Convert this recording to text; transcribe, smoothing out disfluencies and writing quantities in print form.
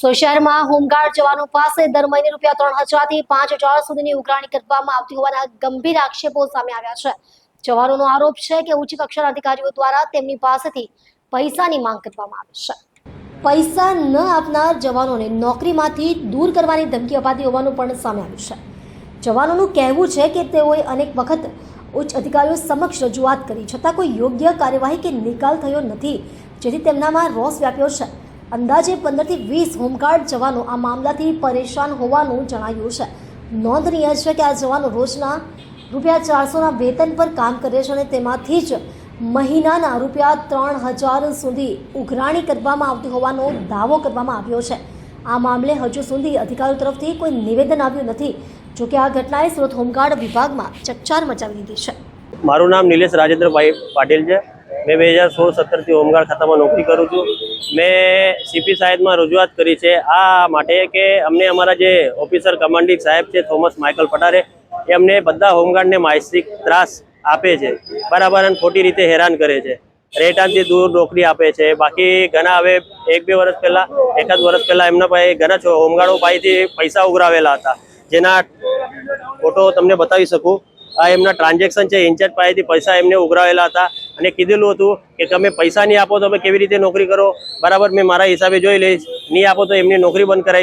શહેરમાં હોમગાર્ડ જવાનો પાસે દર મહિને ₹3,000 થી ₹5,000 સુધીની ઉઘરાણી કરવામાં આવતી હોવાના ગંભીર આક્ષેપો સામે આવ્યા છે। જવાનોનો આરોપ છે કે ઉચ્ચ કક્ષાના અધિકારીઓ દ્વારા તેમની પાસેથી પૈસાની માંગ કરવામાં આવે છે। પૈસા ન આપનાર જવાનોને નોકરીમાંથી દૂર કરવાની ધમકી અપાતી હોવાનું પણ સામે આવ્યું છે। જવાનોનું કહેવું છે કે તેઓએ અનેક વખત ઉચ્ચ અધિકારીઓ સમક્ષ રજૂઆત કરી છતાં કોઈ યોગ્ય કાર્યવાહી કે નિકાલ થયો નથી, જેથી તેમનામાં રોષ વ્યાપ્યો છે। અંદાજે 15 થી 20 હોમગાર્ડ જવાનો આ મામલાથી પરેશાન હોવાનું જણાવ્યું છે। નોંધનીય છે કે આ જવાનો રોજના ₹400ના વેતન પર કામ કરે છે અને તેમાંથી જ મહિનાના ₹3,000 સુધી ઉઘરાણી કરવામાં આવતી હોવાનો દાવો કરવામાં આવ્યો છે। આ મામલે હજુ સુધી અધિકારીઓ તરફથી કોઈ નિવેદન આવ્યું નથી। જોકે આ ઘટનાએ સુરત હોમગાર્ડ વિભાગમાં ચકચાર મચાવી દીધી છે। મારું નામ નિલેશ રાજેન્દ્રભાઈ પાટીલ છે। मैं 2016-17 થી હોમગાર્ડ ખાતામાં નોકરી કરું છું। મેં સીપી સાહેબમાં રજૂઆત કરી છે આ માટે કે અમને અમારા જે ઓફિસર કમાન્ડિંગ સાહેબ છે થોમસ માઇકલ પટારે એ અમને બધા હોમગાર્ડને માનસિક ત્રાસ આપે છે બરાબર, અને ખોટી રીતે હેરાન કરે છે। રહેઠાણથી દૂર નોકરી આપે છે। બાકી ઘણા હવે 1-2 વર્ષ પહેલાં એકાદ વર્ષ પહેલાં એમના પાસે ઘણા હોમગાર્ડો પાસેથી પૈસા ઉઘરાવેલા હતા, જેના ફોટો તમને બતાવી શકું। આ એમના ટ્રાન્ઝેક્શન છે, ઇન્ચાર્જ પાસેથી પૈસા એમને ઉઘરાવેલા હતા અને કીધેલું હતું કે તમે પૈસા નહીં આપો તો તમે કેવી રીતે નોકરી કરો, બરાબર, મેં મારા હિસાબે જોઈ લઈશ, નહીં આપો તો એમની નોકરી બંધ કરાવી